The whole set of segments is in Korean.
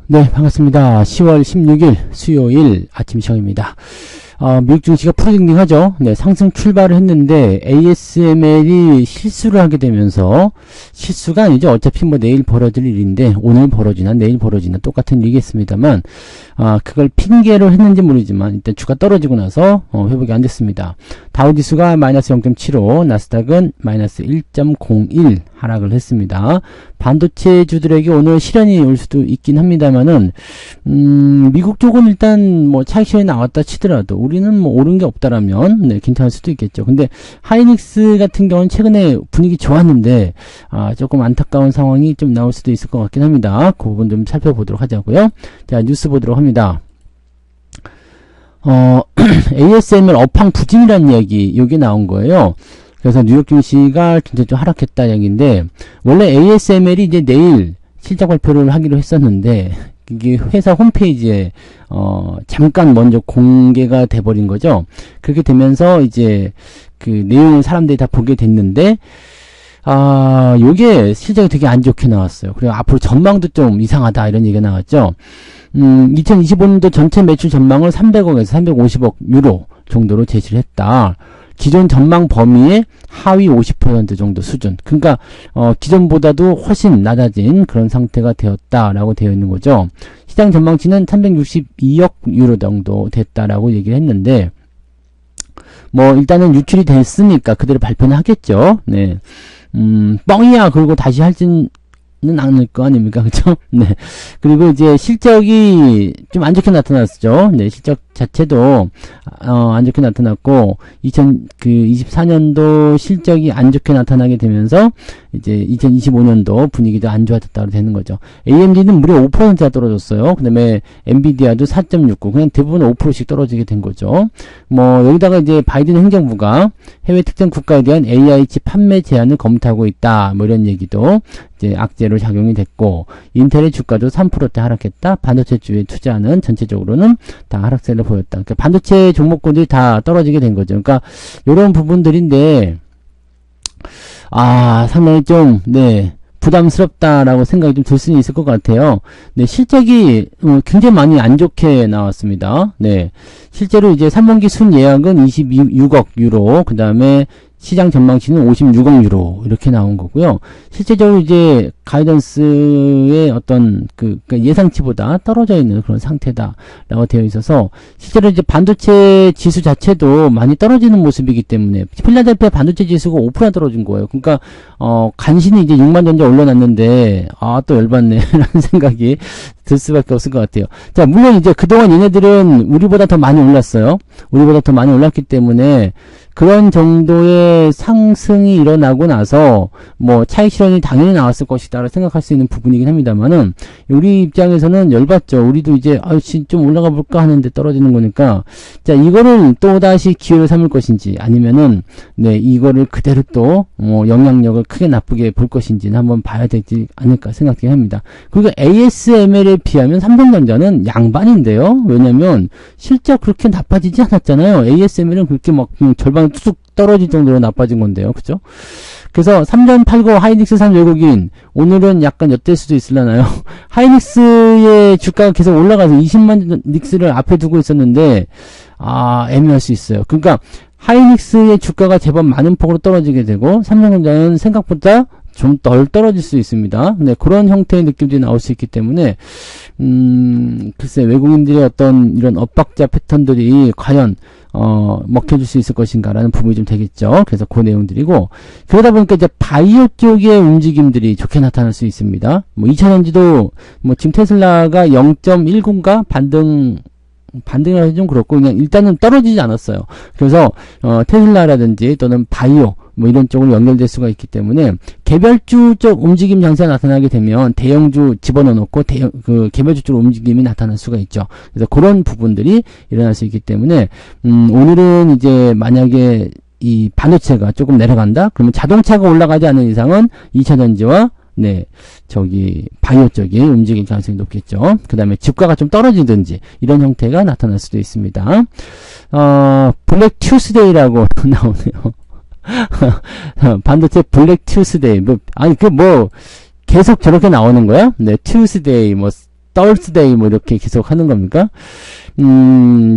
네, 반갑습니다. 10월 16일 수요일 아침 시황입니다. 미국 증시가 프로딩딩하죠. 네, 상승 출발을 했는데 ASML이 실수를 하게 되면서, 실수가 아니죠. 어차피 뭐 내일 벌어질 일인데 오늘 벌어지나 내일 벌어지나 똑같은 일이겠습니다만, 그걸 핑계로 했는지 모르지만 일단 주가 떨어지고 나서 회복이 안 됐습니다. 다우지수가 마이너스 0.75, 나스닥은 마이너스 1.01 하락을 했습니다. 반도체주들에게 오늘 실현이 올 수도 있긴 합니다만은, 미국 쪽은 일단 뭐 차익 실현이 나왔다 치더라도 우리는 뭐 오른 게 없다라면, 네, 괜찮을 수도 있겠죠. 근데 하이닉스 같은 경우는 최근에 분위기 좋았는데, 조금 안타까운 상황이 좀 나올 수도 있을 것 같긴 합니다. 그 부분 좀 살펴보도록 하자고요. 자, 뉴스 보도록 합니다. ASML 업황 부진이라는 이야기, 여기 나온 거예요. 그래서 뉴욕 증시가 굉장히 좀 하락했다 얘기인데, 원래 ASML이 이제 내일 실적 발표를 하기로 했었는데, 이게 회사 홈페이지에, 잠깐 먼저 공개가 돼버린 거죠. 그렇게 되면서 이제 그 내용을 사람들이 다 보게 됐는데, 요게 실적이 되게 안 좋게 나왔어요. 그리고 앞으로 전망도 좀 이상하다 이런 얘기가 나왔죠. 2025년도 전체 매출 전망을 300억에서 350억 유로 정도로 제시를 했다. 기존 전망 범위의 하위 50% 정도 수준. 그러니까 기존보다도 훨씬 낮아진 그런 상태가 되었다라고 되어 있는 거죠. 시장 전망치는 362억 유로 정도 됐다라고 얘기를 했는데, 뭐 일단은 유출이 됐으니까 그대로 발표는 하겠죠. 네. 뻥이야 그리고 다시 할지는 않을 거 아닙니까? 그쵸? 네. 그리고 이제 실적이 좀 안 좋게 나타났죠. 네. 실적 자체도, 안 좋게 나타났고, 2024년도 실적이 안 좋게 나타나게 되면서, 이제 2025년도 분위기도 안 좋아졌다고 되는 거죠. AMD는 무려 5%가 떨어졌어요. 그 다음에 엔비디아도 4.69. 그냥 대부분 5%씩 떨어지게 된 거죠. 뭐, 여기다가 이제 바이든 행정부가 해외 특정 국가에 대한 AI 칩 판매 제한을 검토하고 있다. 뭐 이런 얘기도 이제 악재로 작용이 됐고, 인텔의 주가도 3%대 하락했다. 반도체주에 투자는 전체적으로는 다 하락세를 보였다. 그러니까 반도체 종목군들이 다 떨어지게 된 거죠. 그러니까 이런 부분들인데, 상당히 좀, 네, 부담스럽다라고 생각이 좀 들 수는 있을 것 같아요. 네, 실적이 굉장히 많이 안 좋게 나왔습니다. 네, 실제로 이제 3분기 순 예약은 26억 유로, 그 다음에 시장 전망치는 56억 유로 이렇게 나온 거고요. 실제적으로 이제 가이던스의 어떤 그러니까 예상치보다 떨어져 있는 그런 상태다라고 되어 있어서, 실제로 이제 반도체 지수 자체도 많이 떨어지는 모습이기 때문에 필라델피아 반도체 지수가 5% 떨어진 거예요. 그러니까 간신히 이제 6만 전자 올려놨는데 또 열받네라는 생각이 들 수밖에 없을 것 같아요. 자, 물론 이제 그동안 얘네들은 우리보다 더 많이 올랐어요. 우리보다 더 많이 올랐기 때문에 그런 정도의 상승이 일어나고 나서 뭐 차익 실현이 당연히 나왔을 것이다라고 생각할 수 있는 부분이긴 합니다만은, 우리 입장에서는 열받죠. 우리도 이제 좀 올라가 볼까 하는데 떨어지는 거니까, 자, 이거를 또 다시 기회를 삼을 것인지, 아니면은 네, 이거를 그대로 또 영향력을 크게 나쁘게 볼 것인지는 한번 봐야 되지 않을까 생각하긴 합니다. 그리고 ASML에 비하면 삼성전자는 양반인데요. 왜냐면 실적 그렇게 나빠지지 않았잖아요. ASML은 그렇게 막 절반 뚝 떨어질 정도로 나빠진 건데요. 그죠? 그래서 3.89 하이닉스 3외국인, 오늘은 약간 엿될 수도 있으려나요? 하이닉스의 주가가 계속 올라가서 20만 닉스를 앞에 두고 있었는데, 애매할 수 있어요. 그러니까 하이닉스의 주가가 제법 많은 폭으로 떨어지게 되고, 삼성전자는 생각보다 좀 덜 떨어질 수 있습니다. 네, 그런 형태의 느낌들이 나올 수 있기 때문에, 글쎄, 외국인들의 어떤 이런 엇박자 패턴들이 과연, 먹혀줄 수 있을 것인가라는 부분이 좀 되겠죠. 그래서 그 내용들이고, 그러다 보니까 이제 바이오 쪽의 움직임들이 좋게 나타날 수 있습니다. 뭐 2차전지도, 뭐 지금 테슬라가 0.10가 반등이라서 좀 그렇고, 그냥 일단은 떨어지지 않았어요. 그래서, 테슬라라든지 또는 바이오, 뭐 이런 쪽으로 연결될 수가 있기 때문에, 개별주 쪽 움직임 장세가 나타나게 되면 대형주 집어넣어 놓고 개별주 쪽 움직임이 나타날 수가 있죠. 그래서 그런 부분들이 일어날 수 있기 때문에, 오늘은 이제 만약에 이 반도체가 조금 내려간다? 그러면 자동차가 올라가지 않는 이상은 2차전지와 네, 바이오 쪽이 움직일 가능성이 높겠죠. 그 다음에 주가가 좀 떨어지든지, 이런 형태가 나타날 수도 있습니다. 블랙 튜스데이라고 나오네요. 반도체 블랙 튜스데이. 계속 저렇게 나오는 거야? 네, 튜스데이, Thursday 뭐 이렇게 계속 하는 겁니까?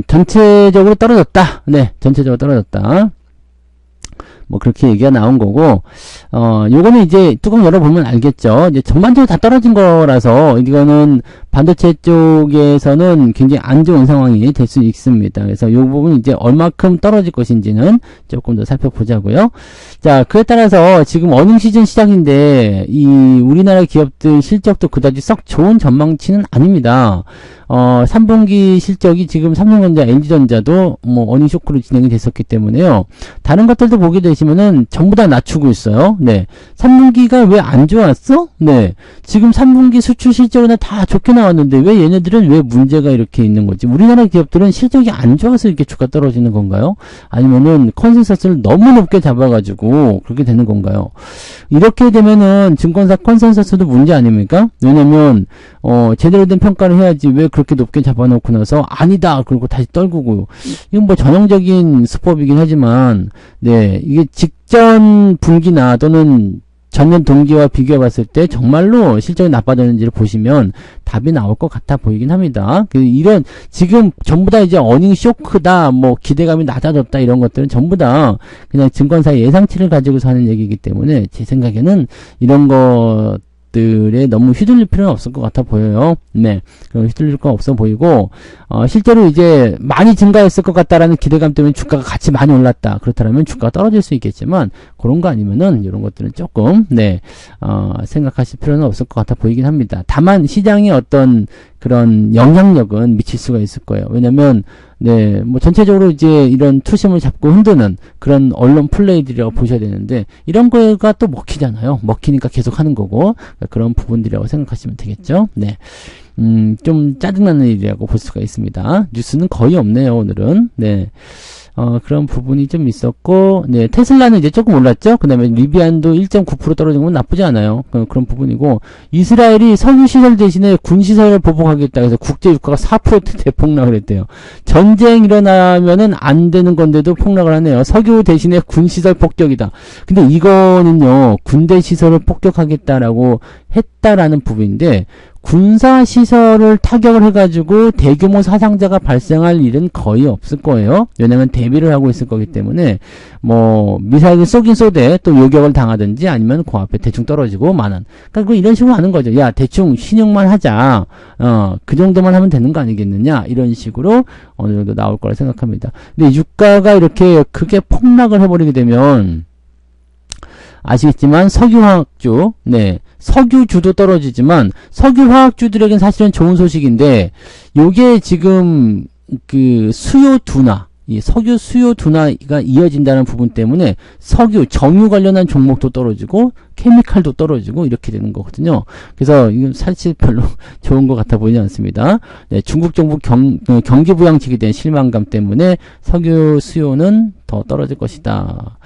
전체적으로 떨어졌다. 네, 전체적으로 떨어졌다. 뭐 그렇게 얘기가 나온 거고, 요거는 이제 뚜껑 열어보면 알겠죠. 이제 전반적으로 다 떨어진 거라서 이거는 반도체 쪽에서는 굉장히 안 좋은 상황이 될 수 있습니다. 그래서 요 부분 이제 얼마큼 떨어질 것인지는 조금 더 살펴보자고요. 자, 그에 따라서 지금 어닝 시즌 시작인데 이 우리나라 기업들 실적도 그다지 썩 좋은 전망치는 아닙니다. 3분기 실적이 지금 삼성전자, LG전자도 뭐 어닝 쇼크로 진행이 됐었기 때문에요. 다른 것들도 보게 되시면은 전부 다 낮추고 있어요. 네. 3분기가 왜 안 좋았어? 네. 지금 3분기 수출 실적은 다 좋게 나왔는데 왜 얘네들은 왜 문제가 이렇게 있는 거지? 우리나라 기업들은 실적이 안 좋아서 이렇게 주가 떨어지는 건가요? 아니면은 컨센서스를 너무 높게 잡아가지고 그렇게 되는 건가요? 이렇게 되면은 증권사 컨센서스도 문제 아닙니까? 왜냐면 제대로 된 평가를 해야지 왜 그렇게 높게 잡아놓고 나서 아니다 그러고 다시 떨구고. 이건 뭐 전형적인 수법이긴 하지만 네, 이게 직전 분기나 또는 전년 동기와 비교해 봤을 때 정말로 실적이 나빠졌는지를 보시면 답이 나올 것 같아 보이긴 합니다. 이런 지금 전부 다 이제 어닝 쇼크다, 뭐 기대감이 낮아졌다 이런 것들은 전부 다 그냥 증권사의 예상치를 가지고서 하는 얘기이기 때문에 제 생각에는 이런 것들에 너무 휘둘릴 필요는 없을 것 같아 보여요. 네, 휘둘릴 거 없어 보이고 실제로 이제 많이 증가했을 것 같다라는 기대감 때문에 주가가 같이 많이 올랐다. 그렇다면 주가가 떨어질 수 있겠지만 그런 거 아니면은 이런 것들은 조금 네 생각하실 필요는 없을 것 같아 보이긴 합니다. 다만 시장의 어떤 그런 영향력은 미칠 수가 있을 거예요. 왜냐면 네, 뭐 전체적으로 이제 이런 투심을 잡고 흔드는 그런 언론 플레이들이라고 보셔야 되는데 이런 거가 또 먹히잖아요. 먹히니까 계속 하는 거고 그런 부분들이라고 생각하시면 되겠죠. 네. 좀 짜증나는 일이라고 볼 수가 있습니다. 뉴스는 거의 없네요, 오늘은. 네. 그런 부분이 좀 있었고, 네, 테슬라는 이제 조금 올랐죠? 그 다음에 리비안도 1.9% 떨어진 건 나쁘지 않아요. 그런 부분이고, 이스라엘이 석유시설 대신에 군시설을 보복하겠다 해서 국제유가가 4% 대폭락을 했대요. 전쟁 일어나면은 안 되는 건데도 폭락을 하네요. 석유 대신에 군시설 폭격이다. 근데 이거는요, 군대시설을 폭격하겠다라고 했다라는 부분인데, 군사시설을 타격을 해가지고 대규모 사상자가 발생할 일은 거의 없을 거예요. 왜냐면 대비를 하고 있을 거기 때문에 뭐 미사일을 쏘긴 쏘되 또 요격을 당하든지 아니면 그 앞에 대충 떨어지고 마는. 그러니까 이런 식으로 하는 거죠. 야 대충 신용만 하자. 그 정도만 하면 되는 거 아니겠느냐. 이런 식으로 어느 정도 나올 거라 생각합니다. 근데 유가가 이렇게 크게 폭락을 해버리게 되면 아시겠지만 석유화학주, 네, 석유주도 떨어지지만 석유화학주들에겐 사실은 좋은 소식인데 요게 지금 그 수요 둔화, 이 석유 수요 둔화가 이어진다는 부분 때문에 석유, 정유 관련한 종목도 떨어지고 케미칼도 떨어지고 이렇게 되는 거거든요. 그래서 이건 사실 별로 좋은 것 같아 보이지 않습니다. 네, 중국 정부 경기 부양책에 대한 실망감 때문에 석유 수요는 더 떨어질 것이다.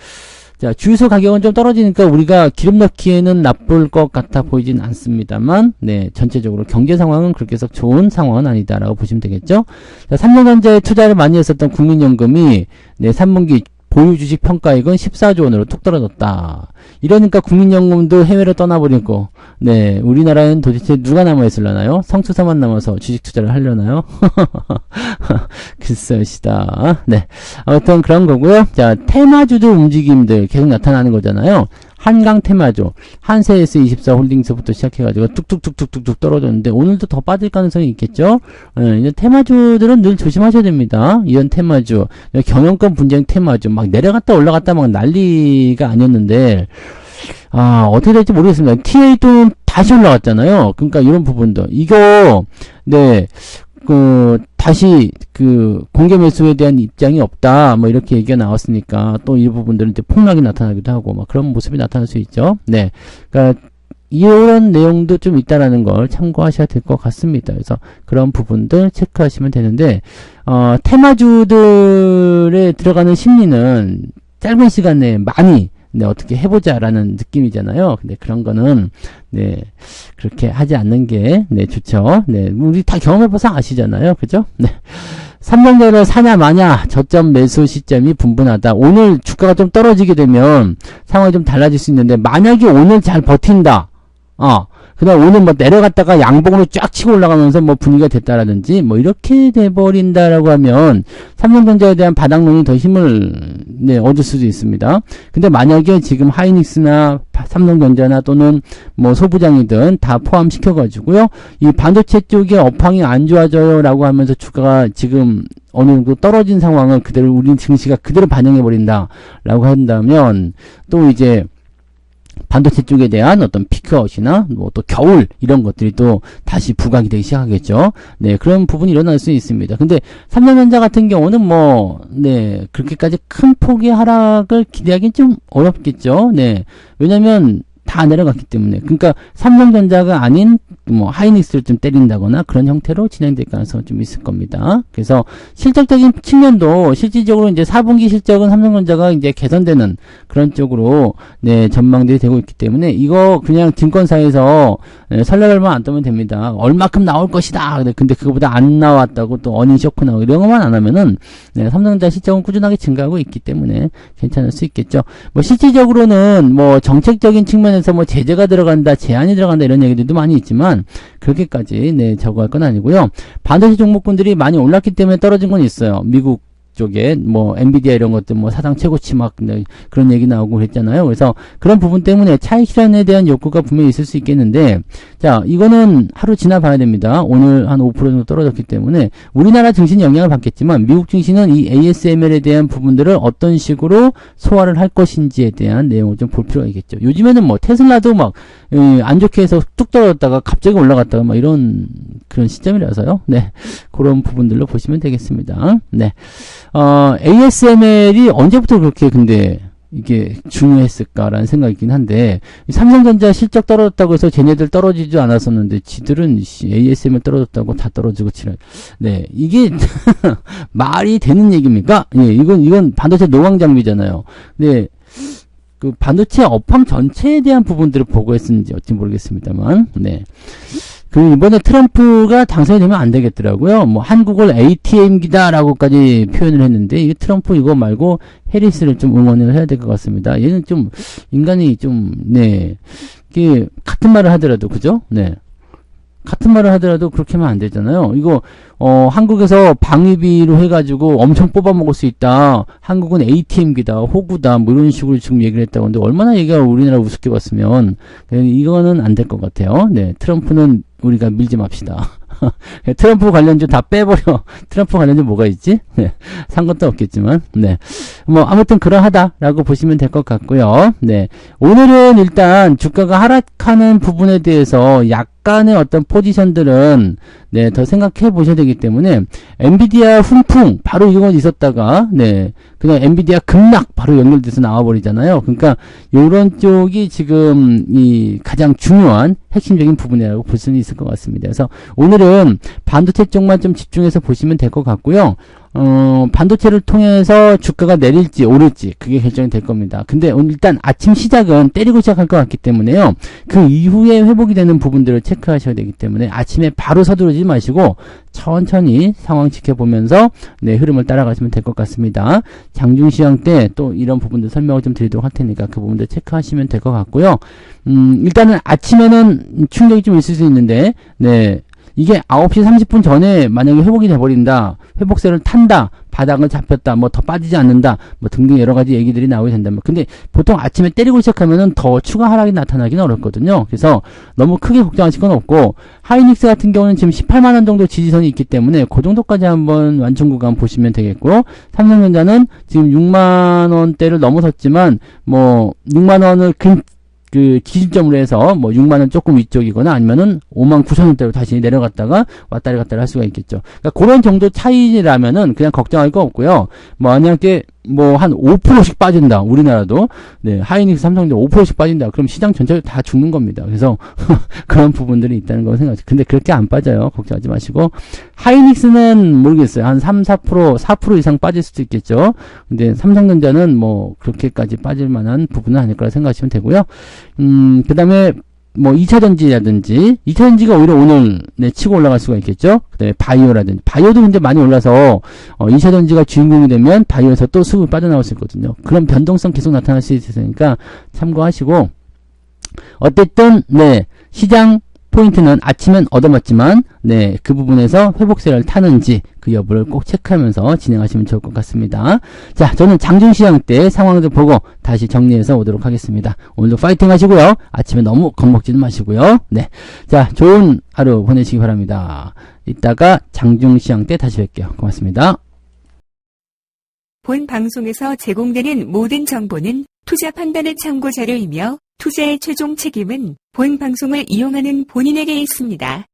자, 주유소 가격은 좀 떨어지니까 우리가 기름 넣기에는 나쁠 것 같아 보이진 않습니다만, 네, 전체적으로 경제 상황은 그렇게 해서 좋은 상황은 아니다라고 보시면 되겠죠. 자, 삼성전자에 투자를 많이 했었던 국민연금이, 네, 3분기 보유 주식 평가액은 14조 원으로 툭 떨어졌다. 이러니까 국민연금도 해외로 떠나버리고, 네, 우리나라는 도대체 누가 남아있으려나요? 성투사만 남아서 주식 투자를 하려나요? 글쎄시다. 네. 아무튼 그런 거고요. 자, 테마주도 움직임들 계속 나타나는 거잖아요. 한강 테마주, 한세S24 홀딩스부터 시작해가지고 뚝뚝뚝뚝뚝 떨어졌는데 오늘도 더 빠질 가능성이 있겠죠? 이제 테마주들은 늘 조심하셔야 됩니다. 이런 테마주, 경영권 분쟁 테마주, 막 내려갔다 올라갔다 막 난리가 아니었는데, 어떻게 될지 모르겠습니다. TA도 다시 올라갔잖아요. 그러니까 이런 부분도. 이거, 네, 다시, 공개 매수에 대한 입장이 없다, 뭐, 이렇게 얘기가 나왔으니까, 또 이 부분들은 이제 폭락이 나타나기도 하고, 막 그런 모습이 나타날 수 있죠. 네. 그러니까, 이런 내용도 좀 있다라는 걸 참고하셔야 될 것 같습니다. 그래서 그런 부분들 체크하시면 되는데, 테마주들에 들어가는 심리는 짧은 시간 내에 많이, 네, 어떻게 해보자라는 느낌이잖아요. 근데 그런 거는, 네, 그렇게 하지 않는 게, 네, 좋죠. 네, 우리 다 경험해봐서 아시잖아요. 그죠? 네. 삼성전자를 사냐 마냐, 저점 매수 시점이 분분하다. 오늘 주가가 좀 떨어지게 되면 상황이 좀 달라질 수 있는데, 만약에 오늘 잘 버틴다. 그다음 오늘 뭐 내려갔다가 양봉으로 쫙 치고 올라가면서 뭐 분위기가 됐다라든지 뭐 이렇게 돼버린다라고 하면 삼성전자에 대한 바닥론이 더 힘을 얻을 수도 있습니다. 근데 만약에 지금 하이닉스나 삼성전자나 또는 뭐 소부장이든 다 포함시켜가지고요, 이 반도체 쪽에 업황이 안 좋아져요라고 하면서 주가가 지금 어느 정도 떨어진 상황을 그대로 우리 증시가 그대로 반영해버린다라고 한다면 또 이제 반도체 쪽에 대한 어떤 피크아웃이나 뭐 또 겨울 이런 것들이 또 다시 부각이 되기 시작하겠죠. 네, 그런 부분이 일어날 수 있습니다. 근데 삼성전자 같은 경우는 뭐 그렇게까지 큰 폭의 하락을 기대하기는 좀 어렵겠죠. 네, 왜냐면 다 내려갔기 때문에. 그러니까 삼성전자가 아닌 뭐 하이닉스를 좀 때린다거나 그런 형태로 진행될 가능성은 좀 있을 겁니다. 그래서 실적적인 측면도 실질적으로 이제 4분기 실적은 삼성전자가 이제 개선되는 그런 쪽으로 전망들이 되고 있기 때문에 이거 그냥 증권사에서 설레발만 안 떠면 됩니다. 얼마큼 나올 것이다. 근데 그거보다 안 나왔다고 또 어닝 쇼크 나오고 이런 것만 안 하면은 삼성전자 실적은 꾸준하게 증가하고 있기 때문에 괜찮을 수 있겠죠. 뭐 실질적으로는 뭐 정책적인 측면에서 뭐 제재가 들어간다, 제한이 들어간다 이런 얘기들도 많이 있지만 그렇게까지 저거 할 건 아니고요. 반도체 종목군들이 많이 올랐기 때문에 떨어진 건 있어요. 미국 쪽에 뭐 엔비디아 이런 것들 뭐 사상 최고치 막 그런 얘기 나오고 그랬잖아요. 그래서 그런 부분 때문에 차익 실현에 대한 욕구가 분명히 있을 수 있겠는데, 자, 이거는 하루 지나봐야 됩니다. 오늘 한 5% 정도 떨어졌기 때문에 우리나라 증시는 영향을 받겠지만 미국 증시는 이 ASML에 대한 부분들을 어떤 식으로 소화를 할 것인지에 대한 내용을 좀 볼 필요가 있겠죠. 요즘에는 뭐 테슬라도 막 안 좋게 해서 뚝 떨어졌다가 갑자기 올라갔다가 막 이런 그런 시점이라서요. 네, 그런 부분들로 보시면 되겠습니다. 네. ASML이 언제부터 그렇게 근데 이게 중요했을까라는 생각이긴 한데, 삼성전자 실적 떨어졌다고 해서 쟤네들 떨어지지 않았었는데 지들은 ASML 떨어졌다고 다 떨어지고 치라. 네, 이게 말이 되는 얘기입니까? 예, 이건 반도체 노광 장비잖아요. 네. 그 반도체 업황 전체에 대한 부분들을 보고했는지 어찌 모르겠습니다만, 네. 그 이번에 트럼프가 당선이 되면 안 되겠더라고요. 뭐 한국을 ATM기다라고까지 표현을 했는데 이게 트럼프 이거 말고 해리스를 좀 응원을 해야 될 것 같습니다. 얘는 좀 인간이 좀 이게 같은 말을 하더라도 그죠? 네. 같은 말을 하더라도 그렇게 하면 안 되잖아요. 이거 한국에서 방위비로 해가지고 엄청 뽑아먹을 수 있다. 한국은 ATM기다, 호구다, 뭐 이런 식으로 지금 얘기를 했다고 하는데 얼마나 얘기가 우리나라 우습게 봤으면 이거는 안 될 것 같아요. 네, 트럼프는 우리가 밀지 맙시다. 트럼프 관련주 다 빼버려. 트럼프 관련주 뭐가 있지? 네, 산 것도 없겠지만, 네. 뭐, 아무튼 그러하다라고 보시면 될 것 같고요. 네. 오늘은 일단 주가가 하락하는 부분에 대해서 약간의 어떤 포지션들은, 더 생각해 보셔야 되기 때문에, 엔비디아 훈풍, 바로 이건 있었다가, 그냥 엔비디아 급락, 바로 연결돼서 나와버리잖아요. 그러니까, 요런 쪽이 지금, 가장 중요한 핵심적인 부분이라고 볼 수는 있을 것 같습니다. 그래서 오늘은 반도체 쪽만 좀 집중해서 보시면 될 것 같고요. 반도체를 통해서 주가가 내릴지 오를지 그게 결정이 될 겁니다. 근데 오늘 일단 아침 시작은 때리고 시작할 것 같기 때문에요. 그 이후에 회복이 되는 부분들을 체크하셔야 되기 때문에 아침에 바로 서두르지 마시고 천천히 상황 지켜보면서 흐름을 따라가시면 될 것 같습니다. 장중시장 때 또 이런 부분들 설명을 좀 드리도록 할 테니까 그 부분들 체크하시면 될 것 같고요. 일단은 아침에는 충격이 좀 있을 수 있는데 이게 9시 30분 전에 만약에 회복이 돼버린다, 회복세를 탄다, 바닥을 잡혔다, 뭐 더 빠지지 않는다, 뭐 등등 여러 가지 얘기들이 나오게 된다면, 근데 보통 아침에 때리고 시작하면은 더 추가 하락이 나타나기는 어렵거든요. 그래서 너무 크게 걱정하실 건 없고, 하이닉스 같은 경우는 지금 18만원 정도 지지선이 있기 때문에 그 정도까지 한번 완충 구간 보시면 되겠고, 삼성전자는 지금 6만원대를 넘어섰지만 뭐 6만원을 그 기준점으로 해서 뭐 6만원 조금 위쪽이거나 아니면은 5만 9천원대로 다시 내려갔다가 왔다리 갔다리 할 수가 있겠죠. 그러니까 그런 정도 차이라면은 그냥 걱정할 거 없고요. 만약에 뭐 한 5%씩 빠진다. 우리나라도 하이닉스 삼성전자 5%씩 빠진다. 그럼 시장 전체가 다 죽는 겁니다. 그래서 그런 부분들이 있다는 걸 생각하죠. 근데 그렇게 안 빠져요. 걱정하지 마시고. 하이닉스는 모르겠어요. 한 3, 4% 이상 빠질 수도 있겠죠. 근데 삼성전자는 뭐 그렇게까지 빠질 만한 부분은 아닐 거라 생각하시면 되고요. 그다음에 뭐 2차전지라든지 2차전지가 오히려 오늘 치고 올라갈 수가 있겠죠. 그다음에 바이오라든지 바이오도 근데 많이 올라서 2차전지가 주인공이 되면 바이오에서 또 수급이 빠져나올 수 있거든요. 그런 변동성 계속 나타날 수 있으니까 참고하시고, 어쨌든 시장 포인트는 아침엔 얻어맞지만 네, 그 부분에서 회복세를 타는지 그 여부를 꼭 체크하면서 진행하시면 좋을 것 같습니다. 자, 저는 장중시장 때 상황들 보고 다시 정리해서 오도록 하겠습니다. 오늘도 파이팅 하시고요. 아침에 너무 겁먹지는 마시고요. 네, 자, 좋은 하루 보내시기 바랍니다. 이따가 장중시장 때 다시 뵐게요. 고맙습니다. 본 방송에서 제공되는 모든 정보는 투자 판단의 참고 자료이며 투자의 최종 책임은 본 방송을 이용하는 본인에게 있습니다.